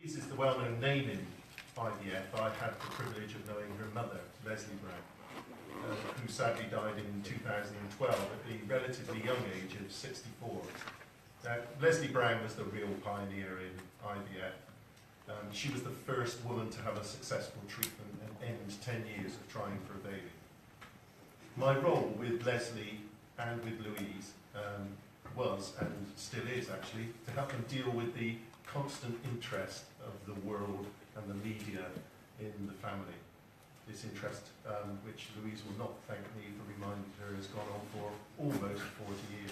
Louise is the well-known name in IVF. I had the privilege of knowing her mother, Leslie Brown, who sadly died in 2012 at the relatively young age of 64. Now, Leslie Brown was the real pioneer in IVF. She was the first woman to have a successful treatment and end 10 years of trying for a baby. My role with Leslie and with Louise was, and still is actually, to help them deal with the constant interest of the world and the media in the family. This interest, which Louise will not thank me for reminding her, has gone on for almost 40 years.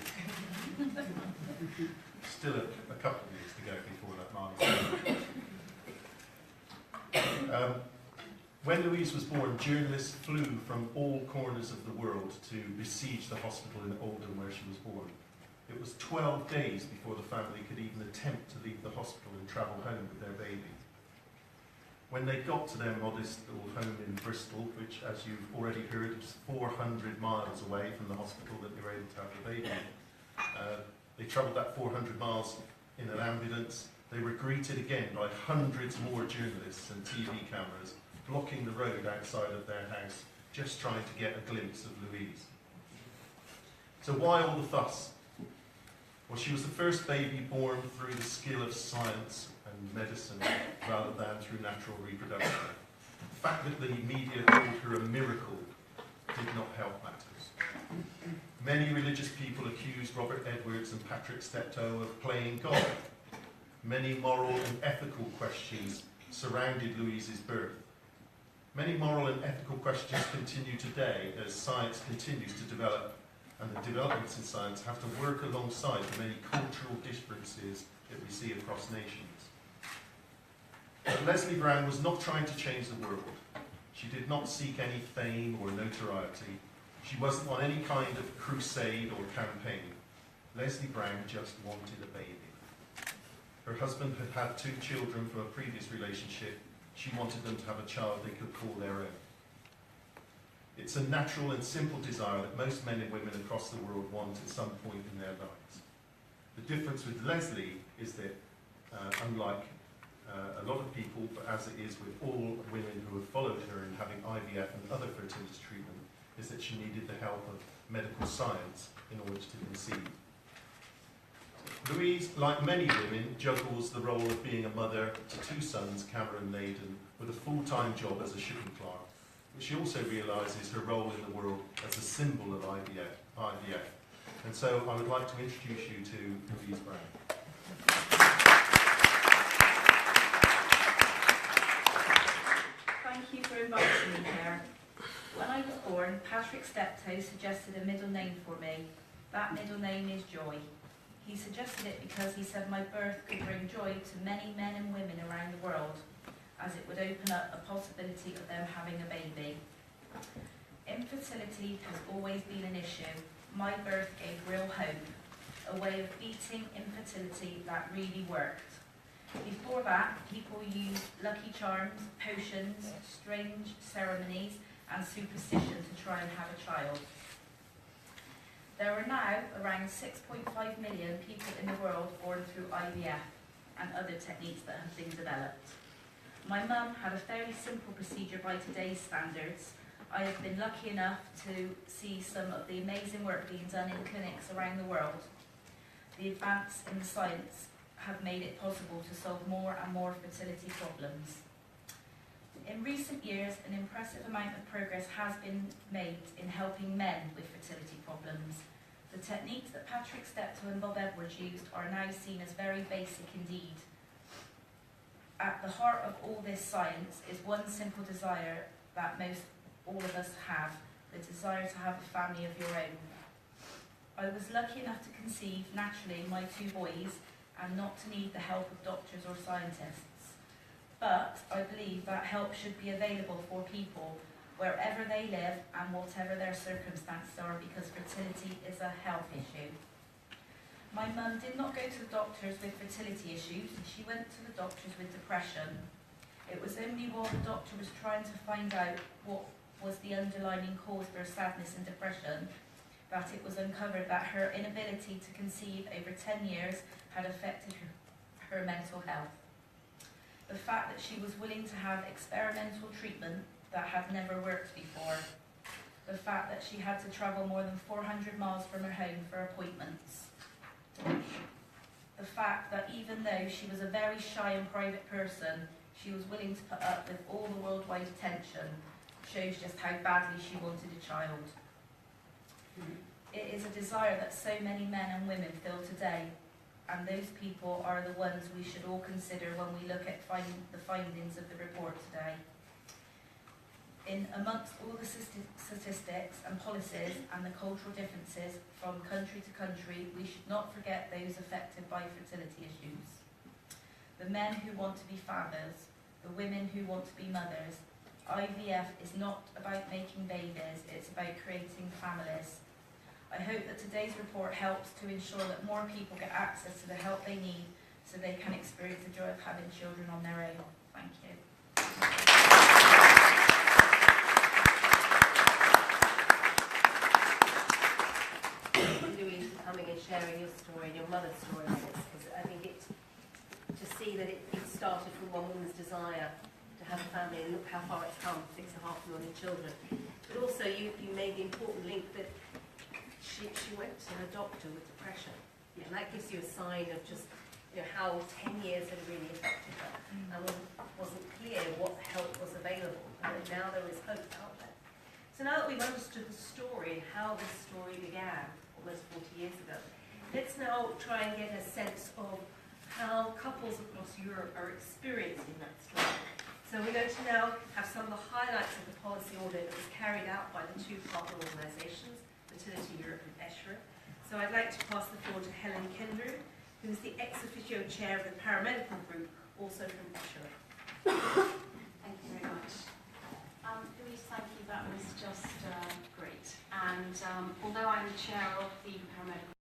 Still a couple of years to go before that milestone. When Louise was born, journalists flew from all corners of the world to besiege the hospital in Oldham where she was born. It was 12 days before the family could even attempt to leave the hospital and travel home with their baby. When they got to their modest little home in Bristol, which, as you've already heard, was 400 miles away from the hospital that they were able to have the baby, they travelled that 400 miles in an ambulance. They were greeted again by hundreds more journalists and TV cameras blocking the road outside of their house, just trying to get a glimpse of Louise. So why all the fuss? Well, she was the first baby born through the skill of science and medicine rather than through natural reproduction. The fact that the media called her a miracle did not help matters. Many religious people accused Robert Edwards and Patrick Steptoe of playing God. Many moral and ethical questions surrounded Louise's birth. Many moral and ethical questions continue today as science continues to develop, and the developments in science have to work alongside the many cultural differences that we see across nations. But Leslie Brown was not trying to change the world. She did not seek any fame or notoriety. She wasn't on any kind of crusade or campaign. Leslie Brown just wanted a baby. Her husband had had 2 children from a previous relationship. She wanted them to have a child they could call their own. It's a natural and simple desire that most men and women across the world want at some point in their lives. The difference with Leslie is that, unlike a lot of people, but as it is with all women who have followed her in having IVF and other fertility treatment, is that she needed the help of medical science in order to conceive. Louise, like many women, juggles the role of being a mother to 2 sons, Cameron and Aidan, with a full-time job as a shipping clerk. But she also realises her role in the world as a symbol of IVF. And so I would like to introduce you to Louise Brown. Thank you for inviting me here. When I was born, Patrick Steptoe suggested a middle name for me. That middle name is Joy. He suggested it because he said my birth could bring joy to many men and women around the world, as it would open up a possibility of them having a baby. Infertility has always been an issue. My birth gave real hope, a way of beating infertility that really worked. Before that, people used lucky charms, potions, strange ceremonies, and superstition to try and have a child. There are now around 6.5 million people in the world born through IVF and other techniques that have been developed. My mum had a fairly simple procedure by today's standards. I have been lucky enough to see some of the amazing work being done in clinics around the world. The advance in the science have made it possible to solve more and more fertility problems. In recent years, an impressive amount of progress has been made in helping men with fertility problems. The techniques that Patrick Steptoe and Bob Edwards used are now seen as very basic indeed. At the heart of all this science is one simple desire that all of us have, the desire to have a family of your own. I was lucky enough to conceive naturally my 2 boys and not to need the help of doctors or scientists. But I believe that help should be available for people wherever they live and whatever their circumstances are, because fertility is a health issue. My mum did not go to the doctors with fertility issues. She went to the doctors with depression. It was only while the doctor was trying to find out what was the underlying cause for her sadness and depression that it was uncovered that her inability to conceive over 10 years had affected her mental health. fact that she was willing to have experimental treatment that had never worked before. The fact that she had to travel more than 400 miles from her home for appointments. The fact that even though she was a very shy and private person, she was willing to put up with all the worldwide attention shows just how badly she wanted a child. It is a desire that so many men and women feel today, and those people are the ones we should all consider when we look at the findings of the report today. In amongst all the statistics and policies and the cultural differences from country to country, we should not forget those affected by fertility issues. The men who want to be fathers, the women who want to be mothers. IVF is not about making babies, it's about creating families. I hope that today's report helps to ensure that more people get access to the help they need so they can experience the joy of having children on their own. Thank you. Louise, for coming and sharing your story and your mother's story with us, because I think to see that it started from one woman's desire to have a family, and look how far it's come, 6.5 million children. But also you made the important link that she went to a doctor with depression. Yeah. And that gives you a sign of just how 10 years had really affected her, and wasn't clear what help was available. And now there is hope out there. So now that we've understood the story, how this story began almost 40 years ago, let's now try and get a sense of how couples across Europe are experiencing that story. So we're going to now have some of the highlights of the policy audit that was carried out by the two partner organisations, Fertility Europe and ESHRE. So I'd like to pass the floor to Helen Kendrew, who is the ex officio chair of the paramedical group, also from ESHRE. Thank you very much. Louise, thank you. That was just great. And although I'm the chair of the paramedical